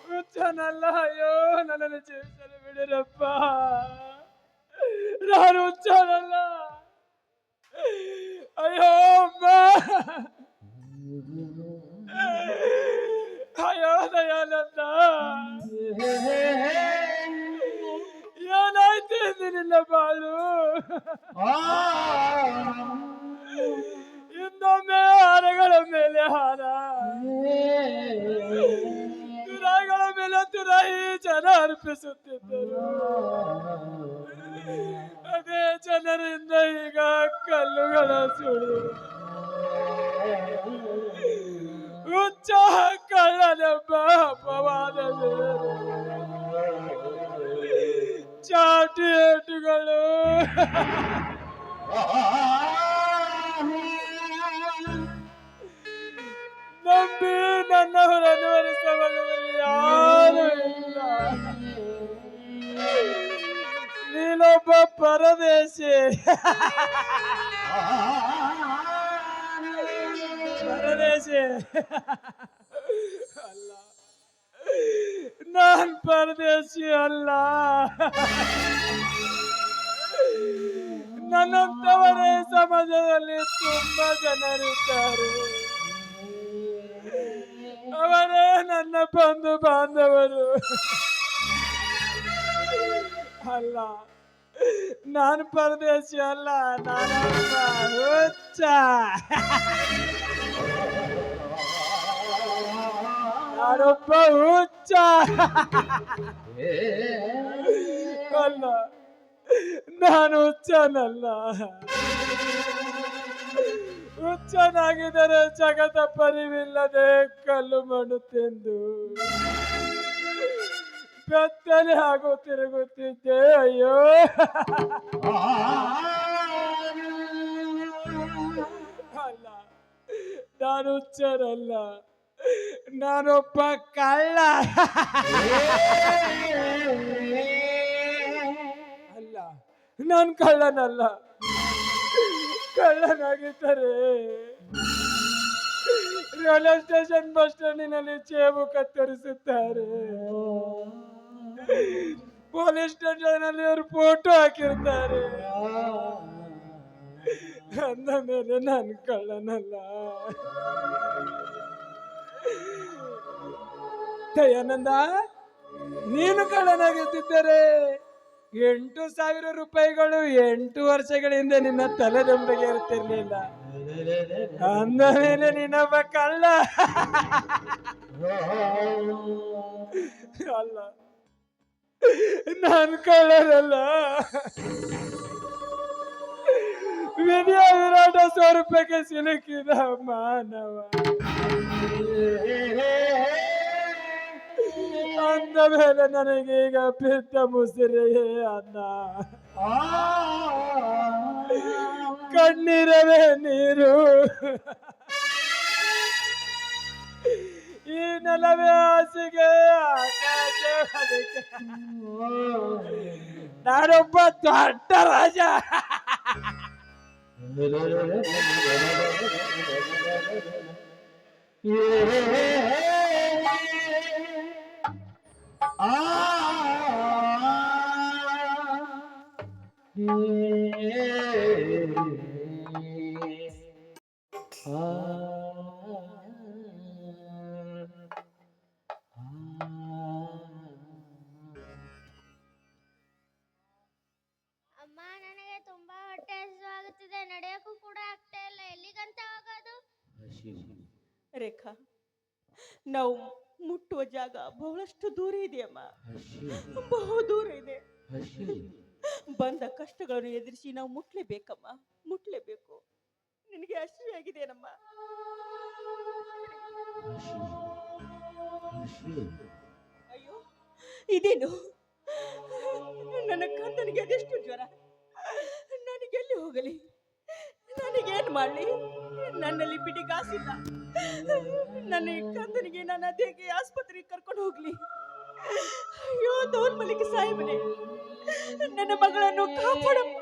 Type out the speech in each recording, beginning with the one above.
ಹುಚ್ಚನಲ್ಲ. ಅಯ್ಯೋ ನನ್ನನ್ನು ಜೀವಿಸಲು ಬಿಡಿರಪ್ಪ. ನಾನು ಹುಚ್ಚನಲ್ಲ. ಅಯ್ಯೋ ಅಮ್ಮ. ಅಯ್ಯೋ ದಯಾನಂದ, ಏನಾಯ್ತು ಎಂದು ನಿನ್ನ ಬಾಳು. ಇನ್ನೊಮ್ಮೆ ಹಾರಗಳ ಮೇಲೆ ಹಾರ, ತುರಾಯಿಗಳ ಮೇಲೆ ತುರಾಯಿ ಜನ ಅರ್ಪಿಸುತ್ತಿದ್ದರು. ಅದೇ ಜನರಿಂದ ಈಗ ಕಲ್ಲುಗಳ ಸುಳಿ. ಹುಚ್ಚ ಕಳ್ಳನೆಂಬ ಅಪವಾದ ಚಾಟಿ ಏಟುಗಳು. ನಂಬಿ ನನ್ನವರನ್ನು ವರಿಸಬಲ್ಲವಲ್ಲಿ ಯಾರು ಇಲ್ಲ. ನೀನೊಬ್ಬ ಪರದೇಶಿ. ಪರದೇಶಿ ಅಲ್ಲ, ನಾನ್ ಪರದೇಶಿ ಅಲ್ಲ. ನನ್ನಂತವರೇ ಸಮಾಜದಲ್ಲಿ ತುಂಬಾ ಜನರಿದ್ದಾರೆ. ಅವರೇ ನನ್ನ ಬಂಧು ಬಾಂಧವರು. ಅಲ್ಲ, ನಾನು ಪರದೇಶಿ ಅಲ್ಲ, ನಾನೊಬ್ಬ ಹುಚ್ಚ. ನಾನೊಬ್ಬ ಹುಚ್ಚ ಅಲ್ಲ, ನಾನು ಹುಚ್ಚನಲ್ಲ. ಹುಚ್ಚನಾಗಿದ್ದರೆ ಜಗದ ಪರಿವಿಲ್ಲದೆ ಕಲ್ಲು ಮಣ್ಣು ತಿಂದು ಬೆತ್ತಲೆ ಹಾಗೂ ತಿರುಗುತ್ತಿದ್ದೆ. ಅಯ್ಯೋ, ಅಲ್ಲ, ನಾನು ಹುಚ್ಚನಲ್ಲ, ನಾನೊಬ್ಬ ಕಳ್ಳ. ಅಲ್ಲ, ನಾನು ಕಳ್ಳನಲ್ಲ. ಕಳ್ಳನಾಗಿದ್ದರೆ ರೈಲ್ವೆ ಸ್ಟೇಷನ್ ಬಸ್ ಸ್ಟ್ಯಾಂಡಿನಲ್ಲಿ ಚೇಬು ಕತ್ತರಿಸುತ್ತಾರೆ. ಪೊಲೀಸ್ ಸ್ಟೇಷನ್ ಅಲ್ಲಿ ಅವರು ಫೋಟೋ ಹಾಕಿರ್ತಾರೆ. ಅಂದ ಮೇಲೆ ನಾನು ಕಳ್ಳನಲ್ಲ. ದಯಾನಂದ, ನೀನು ಕಳ್ಳನಾಗುತ್ತಿದ್ದರೆ 8,000 ರೂಪಾಯಿಗಳು 8 ವರ್ಷಗಳ ಹಿಂದೆ ನಿನ್ನ ತಲೆದಂಬೆಗೆ ಇರುತ್ತಿರ್ಲಿಲ್ಲ. ಅಂದ ಮೇಲೆ ನೀನೊಬ್ಬ ಕಳ್ಳ ಅಲ್ಲ, ನಾನು ಕಳ್ಳನಲ್ಲ. ವಿಧಿಯ ವಿರಾಟ ಸ್ವರೂಪಕ್ಕೆ ಸಿಲುಕಿದ ಮಾನವ. ಅಂದ ಮೇಲೆ ನನಗೀಗ ಬಿದ್ದ ಮುಸಿರೆಯೇ ಅನ್ನ, ಕಣ್ಣೀರವೇ ನೀರು. ಈ ನೆಲವೇ ಹಾಸಿಗೆ, ಆಕಾಶ ಅದಕ್ಕೆ. ನಾನೊಬ್ಬ ದೊಡ್ಡ ರಾಜ. ಅಮ್ಮ, ನನಗೆ ತುಂಬಾ ಹೊಟ್ಟೆ ಹಸಿವಾಗುತ್ತಿದೆ. ನಡೆಯಕ್ಕೂ ಕೂಡ ಆಗ್ತಾ ಇಲ್ಲ. ಎಲ್ಲಿಗಂತ ಹೋಗೋದು? ರೇಖಾ, ನಾವು ಮುಟ್ಟುವ ಜಾಗ ಬಹಳಷ್ಟು ದೂರ ಇದೆಯಮ್ಮ. ಬಹು ದೂರ ಇದೆ. ಬಂದ ಕಷ್ಟಗಳನ್ನು ಎದುರಿಸಿ ನಾವು ಮುಟ್ಲೇಬೇಕಮ್ಮ, ಮುಟ್ಲೇಬೇಕು. ನಿನಗೆ ಹಸಿವಾಗಿದೆ ನಮ್ಮ. ಅಯ್ಯೋ, ಇದೇನು? ನನ್ನ ಕಂದನಿಗೆ ಅದೆಷ್ಟು ಜ್ವರ. ನನಗೆಲ್ಲಿ ಹೋಗಲಿ? ನನಗೇನು ಮಾಡಲಿ? ನನ್ನಲ್ಲಿ ಬಿಡಿಗಾಸಿಲ್ಲ. ನನ್ನ ಕಂದನಿಗೆ ನಾನು ಅದೇಗೆ ಆಸ್ಪತ್ರೆಗೆ ಕರ್ಕೊಂಡು ಹೋಗ್ಲಿ? ಅಯ್ಯೋ ದೌನ್ ಮಲಿಕ ಸಾಹೇಬನೇ, ನನ್ನ ಮಗಳನ್ನು ಕಾಪಾಡಮ್ಮ.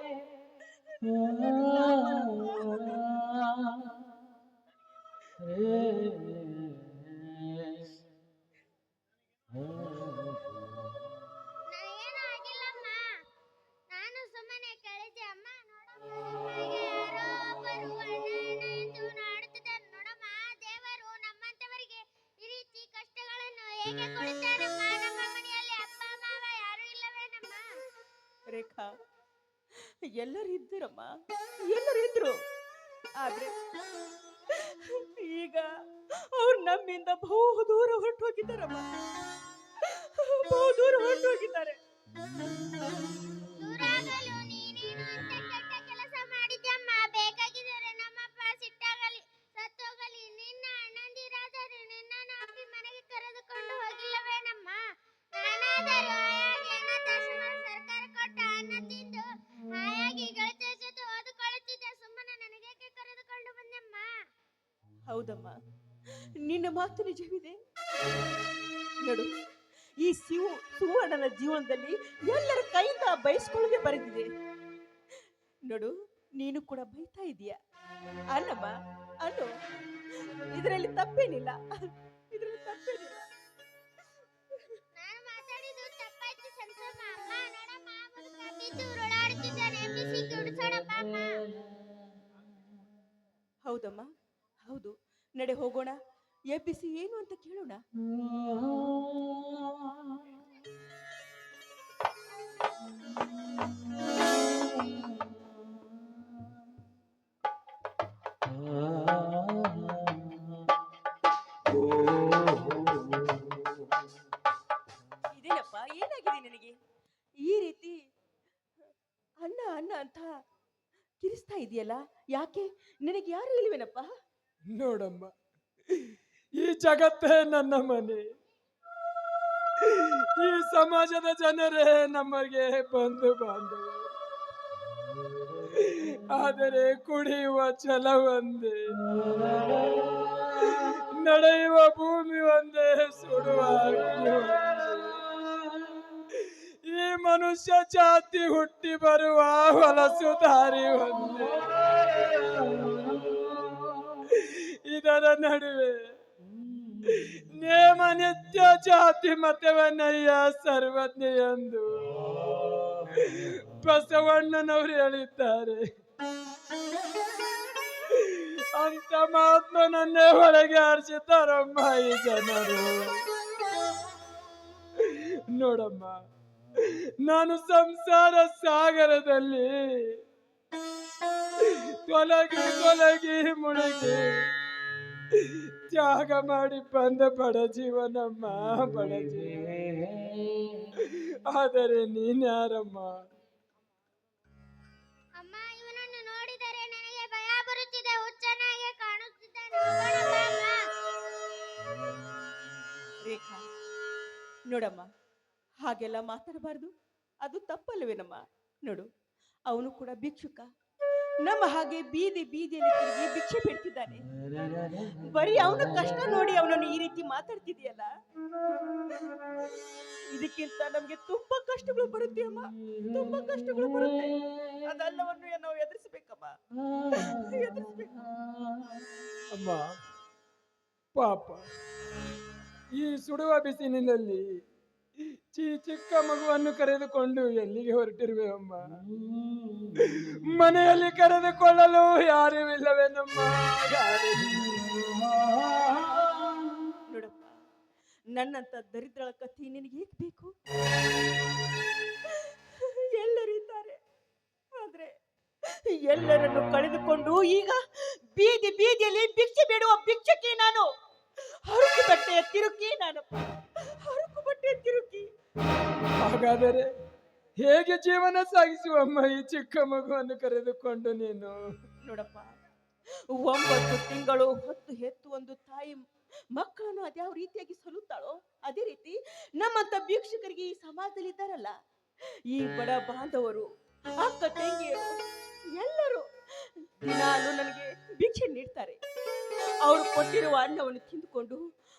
ಹೇಗೆ ಕುಡಿತಾನಮ್ಮ? ನಮ್ಮ ಮನೆಯಲ್ಲಿ ಅಪ್ಪ ಮಾವ ಯಾರು ಇಲ್ಲವೇನಮ್ಮ? ರೇಖಾ, ಎಲ್ಲರೂ ಇದ್ದರಮ್ಮ, ಎಲ್ಲರೂ ಇದ್ರು. ಆದ್ರೆ ಈಗ ಅವ್ರು ನಮ್ಮಿಂದ ಬಹು ದೂರ ಹೊರಟು ಹೋಗಿದ್ದಾರಮ್ಮ, ಬಹು ದೂರ ಹೊರಟು ಹೋಗಿದ್ದಾರೆ. ದೂರಾಗಲು ನೀನೇನು ಅಂತ ಕೆಟ್ಟ ಕೆಲಸ ಮಾಡಿದ್ಯಮ್ಮ? ಬೇಕಾಗಿದ್ದರೆ ನಮ್ಮಪ್ಪ ಸಿಟ್ಟಾಗಲಿ ಸತ್ತೋಗಲಿ ನಿನ್ನ ಅಣ್ಣಂದಿರಾದರೆ ನಿನ್ನನ್ನು ಅಪ್ಪಿ ಮನೆಗೆ ಕರೆದುಕೊಂಡು ಹೋಗಿಲ್ಲವೇನಮ್ಮ? ನಾನಾದರೂ ಹಾಯಾಗಿ ಅನಾಥಾಶ್ರಮ ಸರ್ಕಾರ ಕೊಟ್ಟ ಅನ್ನ ತಿಂದು ಹಾಯಾಗಿ ಗೆಳತಿಯ ಜೊತೆ ಓದಿಕೊಳ್ಳುತ್ತಿದ್ದೆ. ಸುಮ್ಮನೆ ನನಗೇಕೆ ಕರೆದುಕೊಂಡು ಬಂದೆಮ್ಮ? ಹೌದಮ್ಮ, ನಿನ್ನ ಮಾತು ನಿಜವಿದೆ. ನೋಡು, ಈ ಸುವರ್ಣನ ಜೀವನದಲ್ಲಿ ಎಲ್ಲರ ಕೈಯಿಂದ ಬಯಸ್ಕೊಳ್ಳದೆ ಬರೆದಿದೆ. ನೋಡು, ನೀನು ಕೂಡ ಬೈತಾ ಇದೀಯ. ಅಲ್ಲಮ್ಮ, ಅನ್ನು ಇದರಲ್ಲಿ ತಪ್ಪೇನಿಲ್ಲ, ಇದರಲ್ಲಿ ತಪ್ಪೇನಿಲ್ಲ. ನಾನು ಮಾತಾಡಿದ್ದು ತಪ್ಪಾಯ್ತು ಸಂತಮ್ಮ. ಅಮ್ಮ ನೋಡಮ್ಮ, ಬಿದ್ದು ಉರುಳಾಡುತ್ತಿದ್ದಾನೆ. ಬಿಸಿ ಕುಡಿಸೋಣಪ್ಪ ಅಮ್ಮ. ಹೌದಮ್ಮ, ಹೌದು. ನಡೆ ಹೋಗೋಣ, ಎಬ್ಬಿಸಿ ಏನು ಅಂತ ಕೇಳೋಣ. ಇದೇನಪ್ಪ, ಏನಾಗಿದೆ ನಿನಗೆ? ಈ ರೀತಿ ಅಣ್ಣ ಅಣ್ಣ ಅಂತ ಕಿರಿಸ್ತಾ ಇದೆಯಲ್ಲ, ಯಾಕೆ? ನಿನಗೆ ಯಾರು ಇಲ್ವೇನಪ್ಪ? ನೋಡಮ್ಮ, ಈ ಜಗತ್ತೇ ನನ್ನ ಮನೆ. ಈ ಸಮಾಜದ ಜನರೇ ನಮಗೆ ಬಂಧು ಬಾಂಧವರು. ಆದರೆ ಕುಡಿಯುವ ಛಲ ಒಂದೇ, ನಡೆಯುವ ಭೂಮಿ ಒಂದೇ, ಸುಡುವ ಅಗ್ನಿ ಒಂದೇ. ಈ ಮನುಷ್ಯ ಜಾತಿ ಹುಟ್ಟಿ ಬರುವ ಹೊಲಸು ದಾರಿ ಒಂದೇ. ಇದರ ನಡುವೆ ನೇಮ ನಿತ್ಯ ಜಾತಿ ಮತವನ್ನಯ್ಯ ಸರ್ವಜ್ಞ ಎಂದು ಬಸವಣ್ಣನವರು ಹೇಳಿದ್ದಾರೆ. ಅಂತ ಮಹಾತ್ಮನನ್ನೇ ಒಳಗೆ ಆರಿಸಿದ್ದಾರಮ್ಮ ಈ ಜನರು. ನೋಡಮ್ಮ, ನಾನು ಸಂಸಾರ ಸಾಗರದಲ್ಲಿ ತೊಲಗಿ ಮುಳುಗಿ ತ್ಯಾಗ ಮಾಡಿ ಬಂದ ಬಡ ಜೀವನಮ್ಮ, ಬಡ ಜೀವ. ಆದರೆ ನೀನ್ಯಾರಮ್ಮ? ಅಮ್ಮ, ಇವನನ್ನು ನೋಡಿದರೆ ನನಗೆ ಭಯ ಬರುತ್ತಿದೆ. ಹುಚ್ಚನಾಗೆ ಕಾಣುತ್ತಿದ್ದಾನೆ. ಹೋಗೋಣಪ್ಪ ಅಮ್ಮ. ರೇಖಾ, ನೋಡಮ್ಮ, ಹಾಗೆಲ್ಲ ಮಾತಾಡಬಾರ್ದು, ಅದು ತಪ್ಪಲ್ವೇನಮ್ಮ? ನೋಡು, ಅವನು ಕೂಡ ಭಿಕ್ಷುಕ, ನಮ್ಮ ಹಾಗೆ ಬೀದಿ ಬೀದಿಯಲ್ಲಿ ತಿರುಗಿ ಭಿಕ್ಷೆ ಬಿಡ್ತಿದ್ದಾನೆ. ಬರೀ ಅವನ ಕಷ್ಟ ನೋಡಿ ಅವನನ್ನು ಈ ರೀತಿ ಮಾತಾಡ್ತಿದೆಯಲ್ಲ, ಇದಕ್ಕಿಂತ ನಮ್ಗೆ ತುಂಬಾ ಕಷ್ಟಗಳು ಬರುತ್ತೆ ಅಮ್ಮ, ತುಂಬಾ ಕಷ್ಟಗಳು ಬರುತ್ತೆ. ಅದೆಲ್ಲವನ್ನು ನಾವು ಎದುರಿಸ್ಬೇಕಮ್ಮ, ಎದುರಿಸ್ಬೇಕು. ಅಮ್ಮ ಪಾಪ, ಈ ಸುಡುವ ಬಿಸಿಲಿನಲ್ಲಿ ಚಿಕ್ಕ ಮಗುವನ್ನು ಕರೆದುಕೊಂಡು ಎಲ್ಲಿಗೆ ಹೊರಟಿರುವೆ ಅಮ್ಮ? ಮನೆಯಲ್ಲಿ ಕರೆದುಕೊಳ್ಳಲು ಯಾರೂ ಇಲ್ಲವೇನಮ್ಮ? ನೋಡಪ್ಪ, ನನ್ನಂತ ದರಿದ್ರಳ ಕಥೆ ನಿನಗೆ ಹೇಗೆ ಬೇಕು? ಎಲ್ಲರಿದ್ದಾರೆ, ಆದ್ರೆ ಎಲ್ಲರನ್ನು ಕಳೆದುಕೊಂಡು ಈಗ ಬೀದಿ ಬೀದಿಯಲ್ಲಿ ಭಿಕ್ಷೆ ಬೇಡುವ ಭಿಕ್ಷಕಿ ನಾನು. ಹರಕು ಬಟ್ಟೆಯ ತಿರುಕಿ ನಾನಪ್ಪ, ಹರಕು ಬಟ್ಟೆಯ ತಿರುಕಿ. ಹಾಗಾದರೆ ಹೇಗೆ ಜೀವನ ಸಾಗಿಸುವಮ್ಮ ಈ ಚಿಕ್ಕ ಮಗುವನ್ನು ಕರೆದುಕೊಂಡು ನೀನು? ನೋಡಪ್ಪ, 9 ತಿಂಗಳು ಹೊತ್ತು ಹೆತ್ತು ಒಂದು ತಾಯಿ ಮಕ್ಕಳನ್ನು ಅದ್ಯಾವ ರೀತಿಯಾಗಿ ಸಲುತ್ತಾಳೋ ಅದೇ ರೀತಿ ನಮ್ಮಂತ ಭಿಕ್ಷುಕರಿಗೆ ಈ ಸಮಾಜದಲ್ಲಿ ಇದ್ದಾರಲ್ಲ, ಈ ಬಡ ಬಾಂಧವರು, ಅಕ್ಕ ತಂಗಿಯರು ಎಲ್ಲರೂ ದಿನಾಲು ನನಗೆ ಭಿಕ್ಷೆ ನೀಡ್ತಾರೆ. ಅವರು ಕೊಟ್ಟಿರುವ ಅನ್ನವನ್ನು ತಿಂದುಕೊಂಡು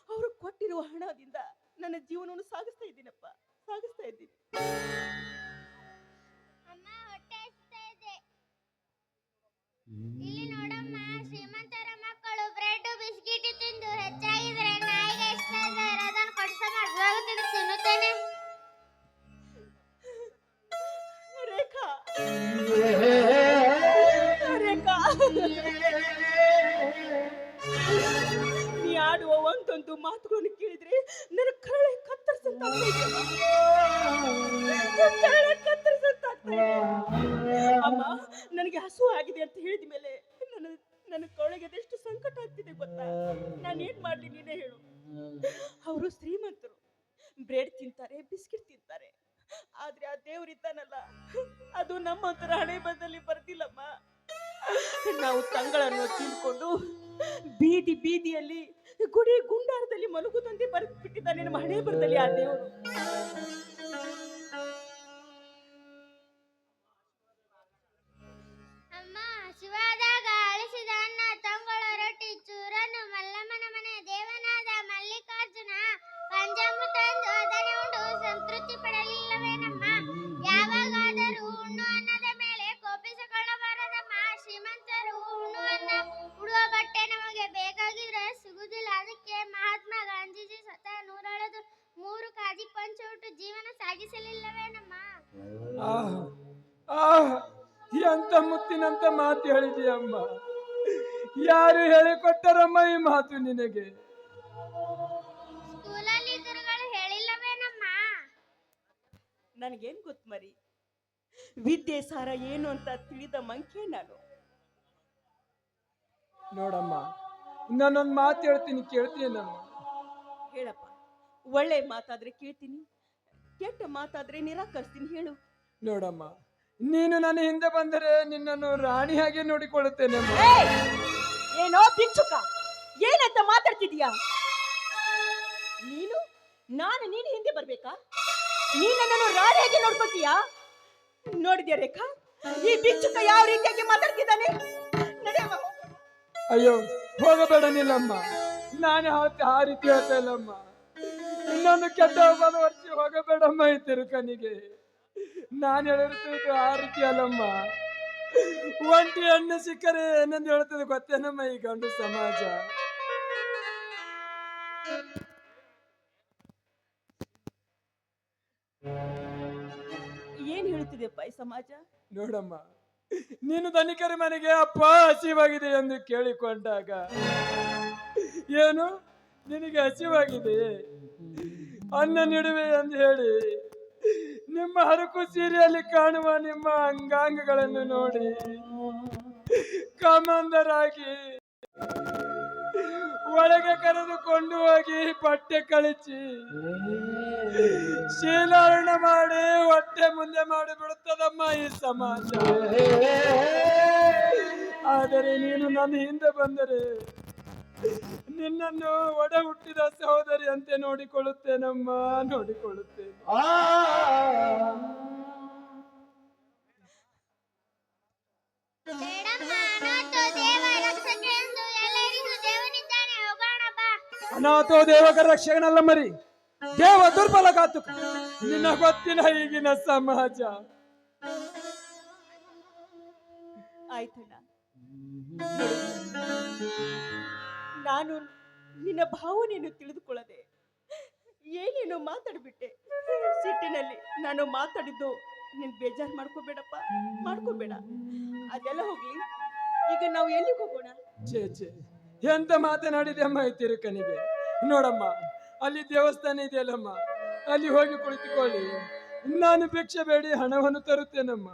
ಅವರು ಕೊಟ್ಟಿರುವ ಹಣದಿಂದ ನನ್ನ ಜೀವನವನ್ನು ಸಾಗಿಸ್ತಾ ಇದ್ದೀನಪ್ಪ, ಸಾಗಿಸ್ತಾ ಇದ್ದೀನಿ. ಅಮ್ಮ, ಹೊಟ್ಟೆ ಹಸಿತಾ ಇದೆ. ಇಲ್ಲಿ ನೋಡಮ್ಮ, ಶ್ರೀಮಂತರ ಮಕ್ಕಳು ಬ್ರೆಡ್ ಬಿಸ್ಕಿಟ್ ತಿಂದು ಹೆಚ್ಚಾಗಿದ್ರೆ ನಾಯಿಗೆ ಇಷ್ಟ ಇದೆ, ಅದನ್ನು ಕೊಡಿಸಮ್ಮ, ಹಸಿವಾಗುತ್ತಿದೆ, ತಿನ್ನುತ್ತೇನೆ. ರೇಖಾ, ರೇಖಾ, ನೀ ಆಡುವ ಒಂದೊಂದು ಮಾತುಗಳನ್ನು ಕೇಳಿದ್ರೆ ನನ್ನ ತಪ್ಪಿದೆಯಮ್ಮ. ಕರಳ ಕತ್ತರಿಸಂತಾಗ್ತಾ ಇದೆ. ಅಮ್ಮ, ನನಗೆ ಹಸು ಆಗಿದೆ ಅಂತ ಹೇಳಿದ ಮೇಲೆ ನನ್ನ ಕೊಳಗೆ ಅದೆಷ್ಟು ಸಂಕಟ ಆಗ್ತಿದೆ ಗೊತ್ತಾ? ನಾನೇನ್ ಮಾಡ್ಲಿ ನೀನೇ ಹೇಳು. ಅವರು ಶ್ರೀಮಂತರು, ಬ್ರೆಡ್ ತಿಂತಾರೆ, ಬಿಸ್ಕಿಟ್ ತಿಂತಾರೆ. ಆದ್ರೆ ಆ ದೇವ್ರಿದ್ದಾನಲ್ಲ, ಅದು ನಮ್ಮಂತರ ಹಣೆ ಬರದಲ್ಲಿ ಬರ್ತಿಲ್ಲಮ್ಮ. ನಾವು ತಂಗಳನ್ನು ತಿಳ್ಕೊಂಡು ಬೀದಿ ಬೀದಿಯಲ್ಲಿ ಗುಡಿ ಗುಂಡಾರದಲ್ಲಿ ಮಲಗುದಂತೆ ಬರೆದು ಬಿಟ್ಟಿದ್ದಾನೆ ನಮ್ಮ ಹಣೆ ಬರದಲ್ಲಿ ಆ ದೇವರು. ಅಮ್ಮ ಹಸಿವಾದಾಗ ಅಳಿಸಿದ ಅನ್ನ ತಂಗಳ ರೊಟ್ಟಿ ಚೂರನ್ನು ಮಲ್ಲಮ್ಮನ ಮನೆ ದೇವನಾದ ಮಲ್ಲಿಕಾರ್ಜುನ ಪಂಚಾಮೃತ ಅದನ್ನೇ ಉಂಡು ಸಂತೃಪ್ತಿ ಪಡಲಿಲ್ಲವೇನಮ್ಮ? ಯಾವಾಗಾದರೂ ಉಣ್ಣು ಅನ್ನದ ಮೇಲೆ ಕೋಪಿಸಿಕೊಳ್ಳಬಾರದಮ್ಮ. ಶ್ರೀಮಂತರು ಉಣ್ಣು ಅನ್ನ ಉಡುವ ಬಟ್ಟೆ ನಮಗೆ ಬೇಕಾಗಿದ್ರೆ ಸಿಗುದಿಲ್ಲ. ಅದಕ್ಕೆ ಮಹಾತ್ಮ ಗಾಂಧೀಜಿ ಸ್ವತಃ 103 ಕಾಜಿ ಪಂಚ ಉಟ್ಟು ಜೀವನ ಸಾಗಿಸಲಿಲ್ಲವೇನಮ್ಮ? ಎಂತ ಮುತ್ತಿನಂತ ಮಾತು ಹೇಳಿದೆಯಮ್ಮ. ಯಾರು ಹೇಳಿಕೊಟ್ಟರಮ್ಮ ಈ ಮಾತು ನಿನಗೆ? ಸ್ಕೂಲಲ್ಲಿ ಗುರುಗಳು ಹೇಳಿಲ್ಲವೇನಮ್ಮ? ನನಗೇನ್ ಗೊತ್ತು ಮರಿ, ವಿದ್ಯೆ ಸಾರ ಏನು ಅಂತ ತಿಳಿದ ಮಂಕೆ ನಾನು. ನೋಡಮ್ಮ, ನಾನೊಂದು ಮಾತು ಹೇಳ್ತೀನಿ, ಕೇಳ್ತೀನಮ್ಮ? ಹೇಳಪ್ಪ. ಒಳ್ಳೆ ಮಾತಾದ್ರೆ ಕೇಳ್ತೀನಿ, ಕೆಟ್ಟ ಮಾತಾದ್ರೆ ನಿರಾಕರಿಸ್ತೀನಿ, ಹೇಳು. ನೋಡಮ್ಮ, ನೀನು ನನ್ನ ಹಿಂದೆ ಬಂದರೆ ನಿನ್ನನ್ನು ರಾಣಿ ಹಾಗೆ ನೋಡಿಕೊಳ್ಳುತ್ತೇನೆ. ಏನೋ ಭಿಕ್ಷುಕ, ಏನಂತ ಮಾತಾಡ್ತಿದೀಯಾ ನೀನು? ನೀನು ಹಿಂದೆ ಬರ್ಬೇಕಾ? ನೀನು ನನ್ನನ್ನು ರಾಣಿ ಹಾಗೆ ನೋಡ್ಕೊತೀಯಾ? ನೋಡಿದ್ಯಾ ರೇಖಾ, ಈ ಭಿಕ್ಷುಕ ಯಾವ ರೀತಿಯಾಗಿ ಮಾತಾಡ್ತಿದ್ದಾನೆ? ನಡೆಯಮ್ಮ. ಅಯ್ಯೋ ಹೋಗಬೇಡ ನಿಲ್ಲಮ್ಮ, ನಾನು ಆ ರೀತಿ ಹೇಳ್ತಾ ಇಲ್ಲಮ್ಮ. ಇನ್ನೊಂದು ಕೆಟ್ಟ ಒಬ್ಬ ವರ್ಷ ಹೋಗಬೇಡಮ್ಮ ಈ ತಿರುಕನಿಗೆ. ನಾನು ಹೇಳಿರ್ತಿದ್ದು ಆ ರೀತಿ ಅಲ್ಲಮ್ಮ. ಒಂಟಿ ಹಣ್ಣು ಸಿಕ್ಕರೆ ಏನಂದು ಹೇಳ್ತದೆ ಗೊತ್ತೇನಮ್ಮ ಈ ಗಂಡು ಸಮಾಜ. ಏನ್ ಹೇಳ್ತಿದೆಪ್ಪ ಈ ಸಮಾಜ? ನೋಡಮ್ಮ, ನೀನು ಧನಿಕರ ಮನೆಗೆ ಅಪ್ಪ ಹಸಿವಾಗಿದೆ ಎಂದು ಕೇಳಿಕೊಂಡಾಗ, ಏನು ನಿನಗೆ ಹಸಿವಾಗಿದೆ ಅನ್ನ ನೀಡುವೆ ಎಂದು ಹೇಳಿ ನಿಮ್ಮ ಹರಕು ಸೀರೆಯಲ್ಲಿ ಕಾಣುವ ನಿಮ್ಮ ಅಂಗಾಂಗಗಳನ್ನು ನೋಡಿ ಕಾಮಂದರಾಗಿ ಒಳಗೆ ಕರೆದುಕೊಂಡು ಹೋಗಿ ಬಟ್ಟೆ ಕಳಿಸಿ ಶೀಲಾರಣ ಮಾಡಿ ಹೊಟ್ಟೆ ಮುಂದೆ ಮಾಡಿಬಿಡುತ್ತದಮ್ಮ ಈ ಸಮಾಜ. ಆದರೆ ನೀನು ನನ್ನ ಹಿಂದೆ ಬಂದರೆ ನಿನ್ನನ್ನು ಒಡ ಹುಟ್ಟಿದ ಸಹೋದರಿ ಅಂತೆ ನೋಡಿಕೊಳ್ಳುತ್ತೇನಮ್ಮ, ನೋಡಿಕೊಳ್ಳುತ್ತೇನೆ. ಅನಾಥೋ ದೇವಕ ರಕ್ಷಕನಲ್ಲ ಮರಿ, ದೇವ ದುರ್ಬಲ ಘಾತುಕ. ನಿನ್ನ ಗೊತ್ತಿನ ಈಗಿನ ಸಮಾಜ. ಆಯ್ತಣ್ಣ, ನಾನು ನಿನ್ನ ಭಾವನೆಯನ್ನು ತಿಳಿದುಕೊಳ್ಳದೆ ಏನೇನು ಮಾತಾಡ್ಬಿಟ್ಟೆ. ಸಿಟ್ಟಿನಲ್ಲಿ ನಾನು ಮಾತಾಡಿದ್ದು ನೀನ್ ಬೇಜಾರು ಮಾಡ್ಕೋಬೇಡಪ್ಪ, ಮಾಡ್ಕೋಬೇಡ. ಅದೆಲ್ಲ ಹೋಗ್ಲಿ, ಈಗ ನಾವು ಎಲ್ಲಿಗೆ ಹೋಗೋಣ? ಚೇ ಎಂತ ಮಾತನಾಡಿದೆ ಅಮ್ಮ ಈ ತಿರುಕನಿಗೆ. ನೋಡಮ್ಮ, ಅಲ್ಲಿ ದೇವಸ್ಥಾನ ಇದೆಯಲ್ಲಮ್ಮ, ಅಲ್ಲಿ ಹೋಗಿ ಕುಳಿತುಕೊಳ್ಳಿ. ನಾನು ಭಿಕ್ಷೆ ಬೇಡಿ ಹಣವನ್ನು ತರುತ್ತೇನಮ್ಮ.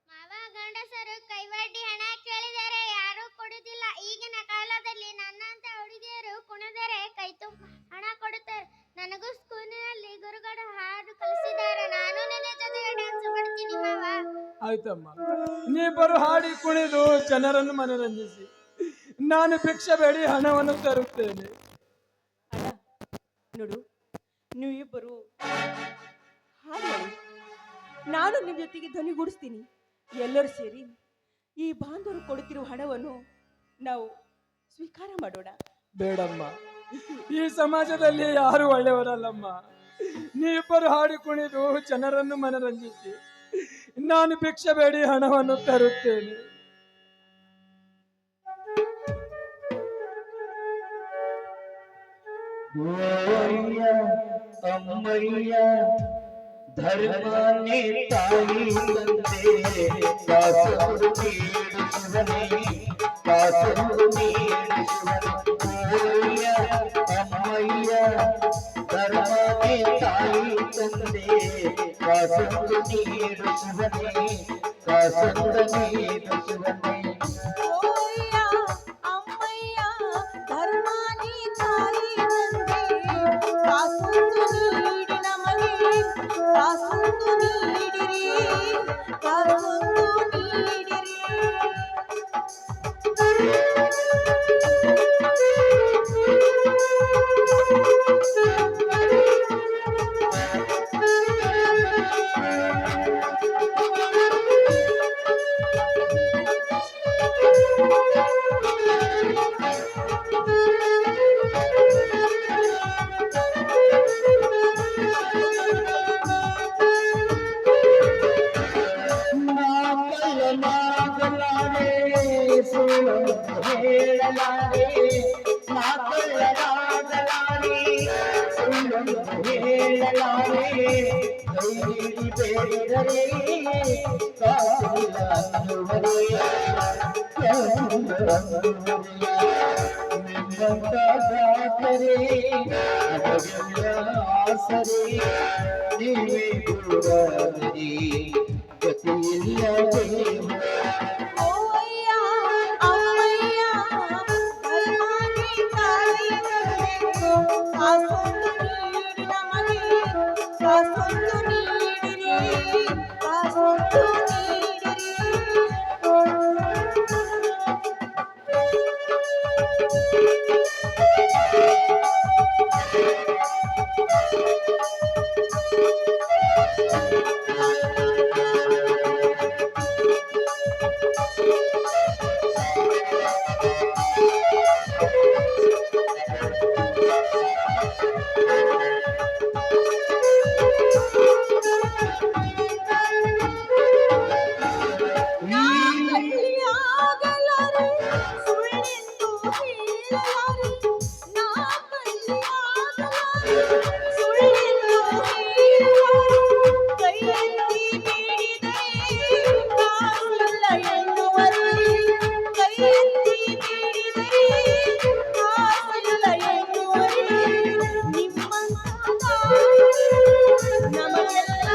ಮಾವ, ಗಂಡಸರು ಕೈವಡ್ಡಿ ಹಣ ಕೇಳಿದರೆ ಯಾರು ಕೊಡುವುದಿಲ್ಲ. ಈಗಿನ ಕಾಲದಲ್ಲಿ ನನ್ನಂತ ಹುಡುಗಿಯರು ಕುಣಿದರೆ ಕೈ ತುಂಬ ಹಣ ಕೊಡುತ್ತಾರೆ. ನನಗೂ ಸ್ಕೂಲಿನಲ್ಲಿ ಗುರುಗಳು ಹಾಡು ಕಲಿಸಿದ್ದಾರೆ. ನಾನು ನಿನ್ನ ಜೊತೆಗೆ ಡ್ಯಾನ್ಸ್ ಮಾಡ್ತೀನಿ ಮಾವ. ಆಯ್ತಮ್ಮ, ನೀಬ್ಬರು ಹಾಡಿ ಕುಣಿದು ಜನರನ್ನು ಮನರಂಜಿಸಿ. ನಾನು ಭಿಕ್ಷೆ ಬೇಡಿ ಹಣವನ್ನು ತರುತ್ತೇನೆ. ನೋಡು, ನೀವಿಬ್ಬರು ಹಾಡಿ, ನಾನು ನಿಮ್ಮ ಜೊತೆಗೆ ಧ್ವನಿಗೂಡಿಸ್ತೀನಿ. ಎಲ್ಲರೂ ಸೇರಿ ಈ ಬಾಂಧವರು ಕೊಡುತ್ತಿರುವ ಹಣವನ್ನು ನಾವು ಸ್ವೀಕಾರ ಮಾಡೋಣ. ಬೇಡಮ್ಮ, ಈ ಸಮಾಜದಲ್ಲಿ ಯಾರು ಒಳ್ಳೆಯವರಲ್ಲಮ್ಮ. ನೀವಿಬ್ಬರು ಹಾಡಿ ಕುಣಿದು ಜನರನ್ನು ಮನರಂಜಿಸಿ. ನಾನು ಭಿಕ್ಷೆ ಬೇಡಿ ಹಣವನ್ನು ತರುತ್ತೇನೆ. ಅಮ್ಮಯ್ಯ ಧರ್ಮನೇ ತಾಯಿಯಂತೆ ಕಾಸರು ನೀಡಿಸುವನೇ, ಕಾಸರು ನೀಡಿಸುವನೇ. ಅಮ್ಮಯ್ಯ ಧರ್ಮ ನೀಡು ಶಿವನೇ ಕಾಸೊಂದು ನೀಡು ಶಿವನೇ ಓಯ್ಯ ಅಮ್ಮಯ್ಯ ಧರ್ಮ ನೀ ತಾಯಿ ತಂದೆ ಕಾಸೊಂದು ನೀಡಿ ನಮಗೆ ಕಾಸೊಂದು ನೀಡಿರಿ ಕಾಸೊಂದು ನೀಡಿರಿ ಮಾತನಾಡಲಾರೆ ಸುಳ್ಳು ಹೇಳಲಾರೆ ಮಾತನಾಡಲಾರೆ ಸುಳ್ಳು ಹೇಳಲಾರೆ ಕೈ ನೀಡಿ ಬೇಡಿದರೆ ಕಾಸಿಲ್ಲ ಅನ್ನುವರೆ ನಿಮ್ಮಂತ ದಾತರೆ ನಮಗೆಲ್ಲ ಆಸರೆ ನೀವೇ ದೂರಾದರೆ ಗತಿಯಿಲ್ಲವೇ ಓಯ್ಯ ಅಮ್ಮಯ್ಯ ಧರ್ಮ ನೀ ತಾಯಿ ತಂದೆ ಕಾಸೊಂದು ನೀಡಿ ನಮಗೆ ಕಾಸೊಂದು ನೀಡಿರಿ ಕಾಸೊಂದು ನೀಡಿರಿ ನಾ ಕಳ್ಳಿಯಾಗಲಾರೆ ಸುಳ್ಳೆಂದು ಹೇಳಲಾರೆ ನಾ ಕಳ್ಳಿಯಾಗಲಾರೆ ಸುಳ್ಳೆಂದು ಹೇಳಲಾರೆ ಕೈ ಎತ್ತಿ ನೀಡಿದರೆ ಕಾಸಿಲ್ಲ ಎನ್ನುವರೆ ಕೈ ಎತ್ತಿ ನೀಡಿದರೆ ಕಾಸಿಲ್ಲ ಎನ್ನುವರೆ ನಿಮ್ಮಂತ ನಮಗೆಲ್ಲ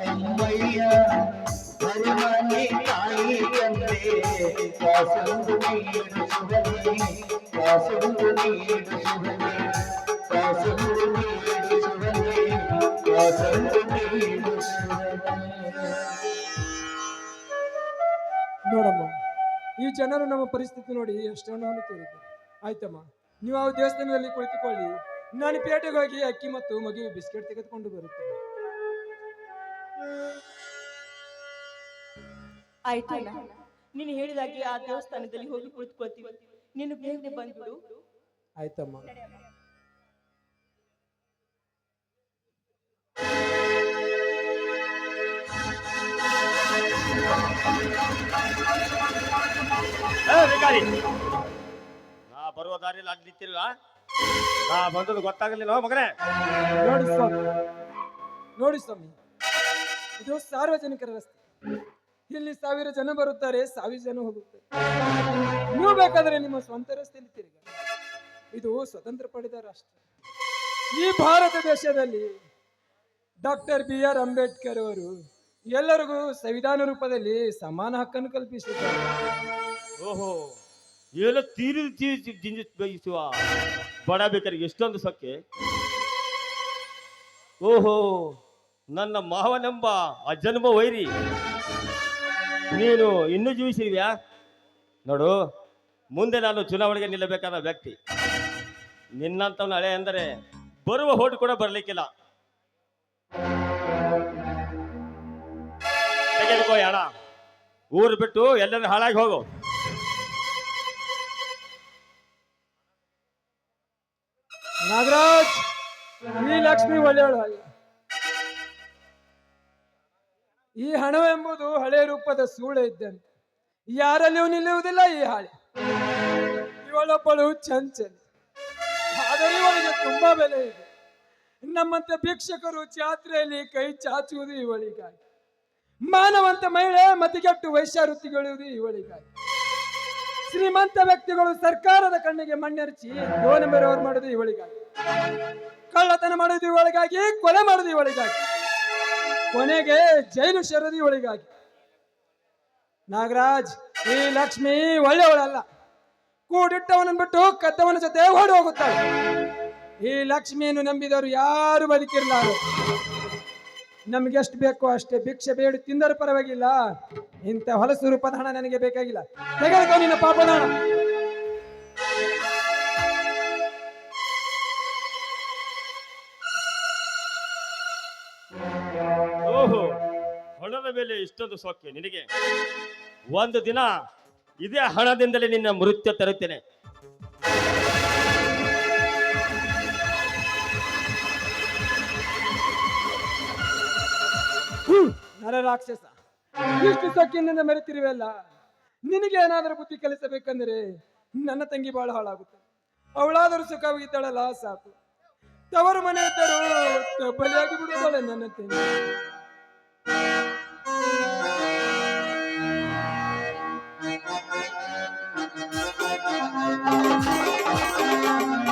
ಅಮ್ಮಯ್ಯ ಧರ್ಮನೇ ತಾಯಿ ತಂದೆ ಕಾಸೊಂದು ನೀಡು ಶಿವನೇ ಕಾಸೊಂದು ನೀಡು ಶಿವನೇ ಕಾಸೊಂದು ನೀಡು ಶಿವನೇ ಕಾಸೊಂದು ನೀಡು ಶಿವನೇ ನೋಡಮ್ಮ, ಈ ಜನರು ನಮ್ಮ ಪರಿಸ್ಥಿತಿ ನೋಡಿ ಎಷ್ಟನ್ನು ತೋರಿದ್ದಾರೆ. ಆಯ್ತಮ್ಮ, ನೀವು ಆ ದೇವಸ್ಥಾನದಲ್ಲಿ ಕುಳಿತುಕೊಳ್ಳಿ, ನಾನು ಪೇಟೆಗೆ ಹೋಗಿ ಅಕ್ಕಿ ಮತ್ತು ಮಗುವಿಗೆ ಬಿಸ್ಕೆಟ್ ತೆಗೆದುಕೊಂಡು ಬರುತ್ತೇನೆ. ಆಯ್ತಲ್ಲ, ನೀನು ಹೇಳಿದಾಗೆ ಆ ದೇವಸ್ಥಾನದಲ್ಲಿ ಹೋಗಿ ಕುಳಿತುಕೊಳ್ತೀವಿ. ನೀನು ಬೇಗನೆ ಬಂದ್ಬಿಡು. ಆಯ್ತಮ್ಮ. ನಾ ಬರುವ ದಾರಿಯಲ್ಲಿ ಅಲ್ಲಿ ನಿಂತಿಲ್ಲ. ನಾ ಬಂದದ್ದು ಗೊತ್ತಾಗಲಿಲ್ಲ ಮಗನೇ. ನೋಡಿ ಸ್ವಾಮಿ, ನೋಡಿ ಸ್ವಾಮಿ, ಇದು ಸಾರ್ವಜನಿಕರ ರಸ್ತೆ. ಇಲ್ಲಿ 1000 ಜನ ಬರುತ್ತಾರೆ, 1000 ಜನ ಹೋಗುತ್ತಾರೆ. ನೀವು ಬೇಕಾದ್ರೆ ನಿಮ್ಮ ಸ್ವಂತ ರಸ್ತೆಯಲ್ಲಿ ತಿರುಗ. ಇದು ಸ್ವತಂತ್ರ ಪಡೆದ ರಾಷ್ಟ್ರ. ಈ ಭಾರತ ದೇಶದಲ್ಲಿ ಡಾಕ್ಟರ್ BR ಅಂಬೇಡ್ಕರ್ ಅವರು ಎಲ್ಲರಿಗೂ ಸಂವಿಧಾನ ರೂಪದಲ್ಲಿ ಸಮಾನ ಹಕ್ಕನ್ನು ಕಲ್ಪಿಸಿದ್ದಾರೆ. ಓಹೋ, ಎಲ್ಲ ತೀರಿ ಬಯಸುವ ಬಡ ಬೇಕರಿಗೆ ಎಷ್ಟೊಂದು ಸೊಕ್ಕೆ. ಓಹೋ, ನನ್ನ ಮಾವನೆಂಬ ಅಜನ್ಮ ವೈರಿ ನೀನು ಇನ್ನೂ ಜೀವಿಸಿದ್ಯಾ? ನೋಡು, ಮುಂದೆ ನಾನು ಚುನಾವಣೆಗೆ ನಿಲ್ಲಬೇಕಾದ ವ್ಯಕ್ತಿ. ನಿನ್ನಂತವನ ಹಳೆ ಅಂದರೆ ಬರುವ ಹೋಟು ಕೂಡ ಬರ್ಲಿಕ್ಕಿಲ್ಲ. ತೆಗೆದುಕೋ ಹಣ, ಊರು ಬಿಟ್ಟು ಎಲ್ಲರೂ ಹಾಳಾಗಿ ಹೋಗು. ನಾಗರಾಜ್, ಈ ಲಕ್ಷ್ಮಿ ಒಳ್ಳೆಯವಳು ಅಲ್ಲ. ಈ ಹಣವೆಂಬುದು ಹಳೆ ರೂಪದ ಸೂಳೆ ಇದ್ದಂತೆ, ಯಾರಲ್ಲಿಯೂ ನಿಲ್ಲುವುದಿಲ್ಲ ಈ ಹಾಳೆ. ಇವಳೊಬ್ಬಳು ಚಂಚಲ, ಆದರೆ ಇವಳಿಗೆ ತುಂಬಾ ಬೆಲೆ ಇದೆ. ನಮ್ಮಂತ ಭಿಕ್ಷಕರು ಜಾತ್ರೆಯಲ್ಲಿ ಕೈ ಚಾಚುವುದು ಇವಳಿಗಾಗಿ. ಮಾನವಂತ ಮಹಿಳೆ ಮತಿಗೆಟ್ಟು ವೈಶ್ಯಾವೃತ್ತಿಗೊಳ್ಳುವುದು ಇವಳಿಗಾಗಿ. ಶ್ರೀಮಂತ ವ್ಯಕ್ತಿಗಳು ಸರ್ಕಾರದ ಕಣ್ಣಿಗೆ ಮಣ್ಣೆರಚಿ ದೋಣೆ ಬೇರೆಯವರು ಮಾಡುವುದು ಇವಳಿಗಾಗಿ. ಕಳ್ಳತನ ಮಾಡುವುದು ಇವಳಿಗಾಗಿ, ಕೊಲೆ ಮಾಡುವುದು ಇವಳಿಗಾಗಿ, ಕೊನೆಗೆ ಜೈಲು ಸೇರೋದು ಇವಳಿಗಾಗಿ. ನಾಗರಾಜ್, ಈ ಲಕ್ಷ್ಮಿ ಒಳ್ಳೆಯವಳಲ್ಲ. ಕೂಡಿಟ್ಟವನನ್ನು ಬಿಟ್ಟು ಕದ್ದವನ ಜೊತೆ ಓಡಿ ಹೋಗುತ್ತಾಳೆ. ಈ ಲಕ್ಷ್ಮಿಯನ್ನು ನಂಬಿದವರು ಯಾರು ಬದುಕಿರಲಾರು. ನಮ್ಗೆ ಎಷ್ಟು ಬೇಕೋ ಅಷ್ಟೇ ಭಿಕ್ಷೆ ಬೇಡಿ ತಿಂದರೂ ಪರವಾಗಿಲ್ಲ. ಇಂಥ ಹೊಲಸು ರೂಪದ ಹಣ ನನಗೆ ಬೇಕಾಗಿಲ್ಲ. ತೆಗೆದುಕೋ ನಿನ್ನ ಪಾಪದ ಹಣ. ಓಹೋ, ಹಣದ ಮೇಲೆ ಇಷ್ಟೊಂದು ಸೊಕ್ಕೆ ನಿನಗೆ? ಒಂದು ದಿನ ಇದೇ ಹಣದಿಂದಲೇ ನಿನ್ನ ಮೃತ್ಯು ತರುತ್ತೇನೆ. ನರರಾಕ್ಷಸ, ಇಷ್ಟು ಸೊಕ್ಕಿನಿಂದ ಮೆರೆತಿರುವೆಲ್ಲ. ನಿನಗೆ ಏನಾದರೂ ಬುದ್ಧಿ ಕಲಿಸಬೇಕಂದ್ರೆ ನನ್ನ ತಂಗಿ ಬಹಳ ಹಾಳಾಗುತ್ತೆ. ಅವಳಾದರೂ ಸುಖವಾಗಿದ್ದಾಳಲ್ಲ ಸಾಕು. ತವರು ಮನೆ ಇದ್ದರೂ ಬಲಿಯಾಗಿ ಬಿಡುತ್ತಾಳೆ ನನ್ನ ತಂಗಿ.